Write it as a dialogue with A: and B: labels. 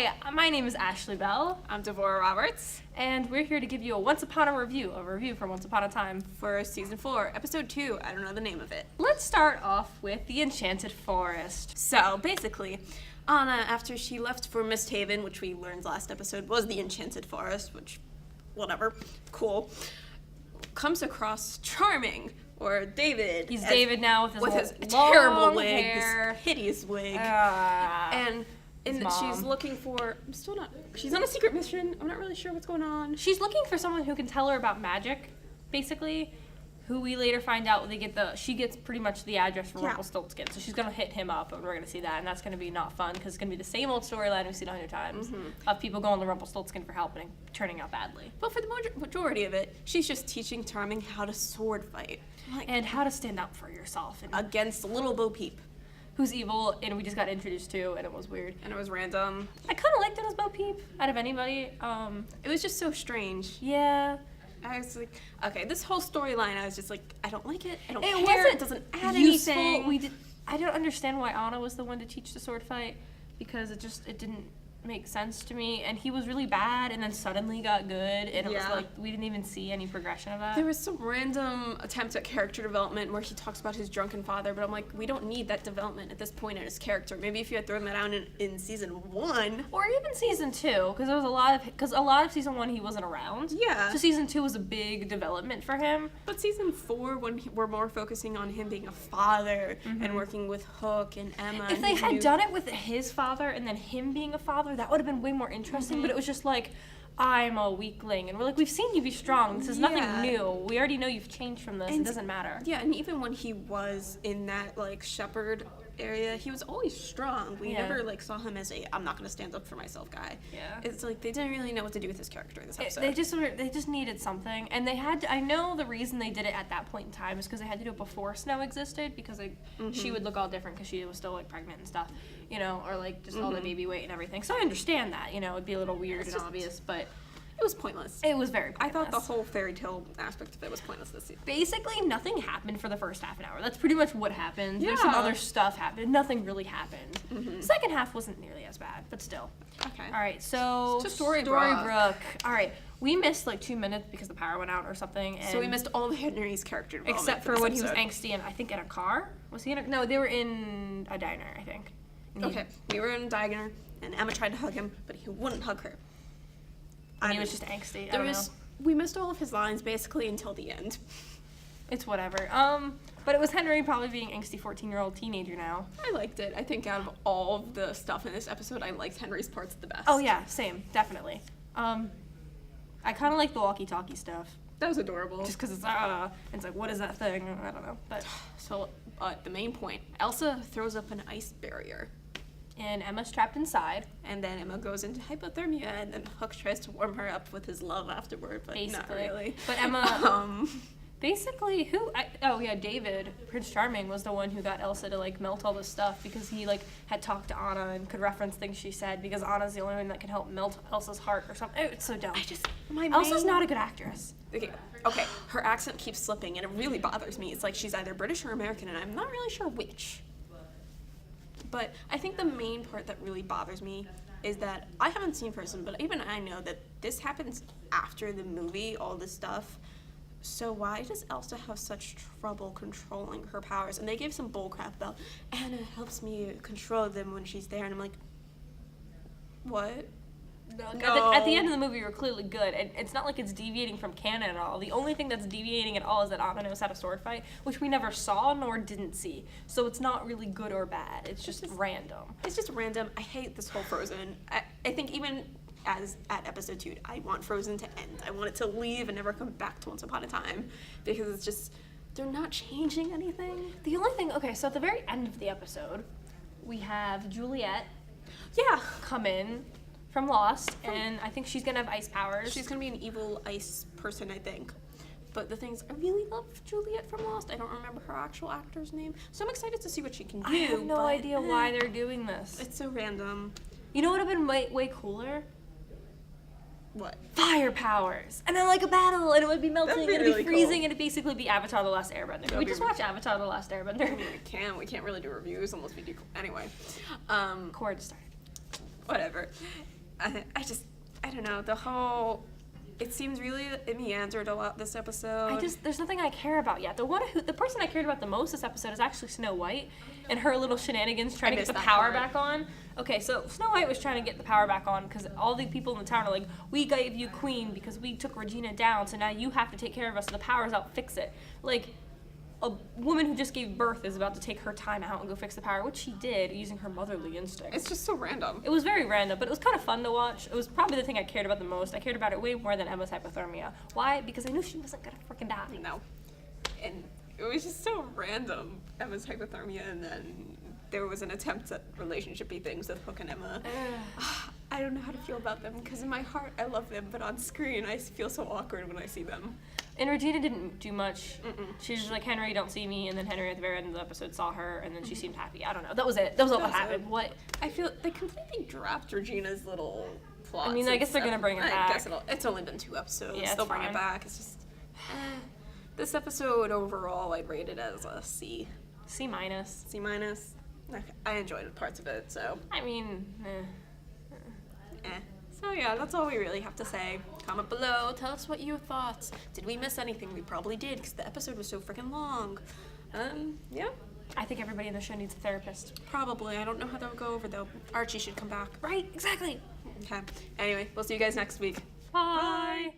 A: Hi, my name is Ashley Bell.
B: I'm Devorah Roberts.
A: And we're here to give you a Once Upon a review from Once Upon a Time.
B: For Season 4, Episode 2. I don't know the name of it.
A: Let's start off with the Enchanted Forest.
B: So, basically, Anna, after she left for Misthaven, which we learned last episode was the Enchanted Forest, which, whatever, cool, comes across Charming, or David.
A: He's David now with his long
B: terrible wig,
A: hair.
B: this hideous wig.
A: And
B: she's looking for, she's on a secret mission. I'm not really sure what's going on.
A: she's looking for someone who can tell her about magic, basically, who we later find out she gets pretty much the address for Rumpelstiltskin. So she's going to hit him up, and we're going to see that, and that's going to be not fun, because it's going to be the same old storyline we've seen 100 times of people going to Rumpelstiltskin for help and turning out badly.
B: But for the majority of it, she's just teaching Charming how to sword fight.
A: And how to stand up for yourself. And
B: Against little Bo Peep.
A: who's evil, and we just got introduced to, and it was weird.
B: And it was random.
A: I kind of liked it as Bo Peep, out of anybody.
B: It was just so strange.
A: Yeah.
B: I was like, okay, this whole storyline, I was just like, I don't like it. I don't
A: It
B: care.
A: wasn't
B: It doesn't add
A: useful.
B: anything.
A: I don't understand why Anna was the one to teach the sword fight, because it didn't make sense to me. And he was really bad, and then suddenly got good, and it was like we didn't even see any progression of that.
B: There was some random attempt at character development where he talks about his drunken father, but I'm like, we don't need that development at this point in his character. Maybe if you had thrown that out in season 1.
A: Or even season 2, because there was a lot of season 1 he wasn't around.
B: Yeah.
A: So season 2 was a big development for him.
B: But season 4, when we're more focusing on him being a father and working with Hook and Emma.
A: If they had done it with his father and then him being a father, that would have been way more interesting. But it was just like, I'm a weakling, and we're like, we've seen you be strong. This is nothing new. We already know you've changed from this. It doesn't matter.
B: Yeah, and even when he was in that like shepherd area, he was always strong. We never like saw him as I'm not gonna stand up for myself guy.
A: Yeah.
B: It's like they didn't really know what to do with his character in this episode.
A: They just needed something, and they had to, I know the reason they did it at that point in time is because they had to do it before Snow existed, because she would look all different because she was still like pregnant and stuff, or like just all the baby weight and everything. So I understand that, it'd be a little weird and obvious, but
B: it was pointless.
A: It was very pointless.
B: I thought the whole fairy tale aspect of it was pointless this season.
A: Basically, nothing happened for the first half an hour. That's pretty much what happened. There's some other stuff happened. Nothing really happened. The second half wasn't nearly as bad, but still.
B: Okay.
A: All right, so Storybrooke. All right, we missed like 2 minutes because the power went out or something. And
B: so we missed all of Henry's character development.
A: Except for when he was angsty and I think in a car. Was he in a... No, they were in a diner, I think.
B: Okay, we were in a diner, and Emma tried to hug him, but he wouldn't hug her.
A: And he was just angsty. I don't know.
B: We missed all of his lines basically until the end.
A: It's whatever. But it was Henry probably being angsty 14-year-old teenager now.
B: I liked it. I think out of all of the stuff in this episode, I liked Henry's parts the best.
A: Oh yeah, same, definitely. I kind of like the walkie-talkie stuff.
B: That was adorable.
A: Just because it's like, what is that thing? I don't know. But
B: so, the main point, Elsa throws up an ice barrier.
A: And Emma's trapped inside.
B: And then Emma goes into hypothermia, and then Hook tries to warm her up with his love afterward, but not really.
A: But Emma, basically, David, Prince Charming, was the one who got Elsa to, like, melt all this stuff, because he, like, had talked to Anna and could reference things she said, because Anna's the only one that can help melt Elsa's heart or something. It's so dumb. Elsa's not a good actress.
B: Okay, her accent keeps slipping, and it really bothers me. It's like she's either British or American, and I'm not really sure which. But I think the main part that really bothers me is that I haven't seen Frozen, but even I know that this happens after the movie, all this stuff. So why does Elsa have such trouble controlling her powers? And they give some bullcrap about Anna helps me control them when she's there, and I'm like, what?
A: No. At the end of the movie, you're clearly good, and it's not like it's deviating from canon at all. The only thing that's deviating at all is that Anna knows how to sword fight, which we never saw nor didn't see. So it's not really good or bad. It's just random.
B: It's just random. I hate this whole Frozen. I think even as at episode 2, I want Frozen to end. I want it to leave and never come back to Once Upon a Time, because it's just, they're not changing anything.
A: The only thing, so at the very end of the episode, we have Juliet come in from Lost, and I think she's gonna have ice powers.
B: She's gonna be an evil ice person, I think. But the things, I really love Juliet from Lost. I don't remember her actual actor's name, so I'm excited to see what she can do.
A: I have no idea why they're doing this.
B: It's so random.
A: You know what would have been way cooler?
B: What?
A: Fire powers, and then like a battle, and it would be melting, and it'd
B: really
A: be freezing,
B: cool.
A: and it'd basically be Avatar: The Last Airbender. Can we just watch Avatar: The Last Airbender?
B: We can't really do reviews unless we do. Anyway,
A: Cord started.
B: whatever. I don't know, it seems really, it meandered a lot this episode.
A: There's nothing I care about yet. The person I cared about the most this episode is actually Snow White and her little shenanigans trying to get the power back on. Okay, so Snow White was trying to get the power back on because all the people in the town are like, we gave you queen because we took Regina down, so now you have to take care of us, so the power's out, fix it. Like, a woman who just gave birth is about to take her time out and go fix the power, which she did using her motherly instinct.
B: It's just so random.
A: It was very random, but it was kind of fun to watch. It was probably the thing I cared about the most. I cared about it way more than Emma's hypothermia. Why? Because I knew she wasn't gonna freaking die.
B: No. And it was just so random, Emma's hypothermia, and then there was an attempt at relationship-y things with Hook and Emma. I don't know how to feel about them, because in my heart I love them, but on screen I feel so awkward when I see them.
A: And Regina didn't do much. She was just like, Henry, don't see me, and then Henry at the very end of the episode saw her, and then she seemed happy. I don't know. That was it. That was all that happened. What?
B: I feel they completely dropped Regina's little plot.
A: I mean, I guess they're gonna bring her back.
B: I guess it's only been 2 episodes.
A: Yeah,
B: they'll bring it back. It's just this episode overall, I'd rate it as a C.
A: C minus.
B: C minus. I enjoyed parts of it, so.
A: I mean,
B: So yeah, that's all we really have to say. Comment below, tell us what you thought. Did we miss anything? We probably did, because the episode was so freaking long. Yeah.
A: I think everybody in the show needs a therapist.
B: Probably. I don't know how that would go over, though. Archie should come back.
A: Right, exactly.
B: Okay. Anyway, we'll see you guys next week.
A: Bye.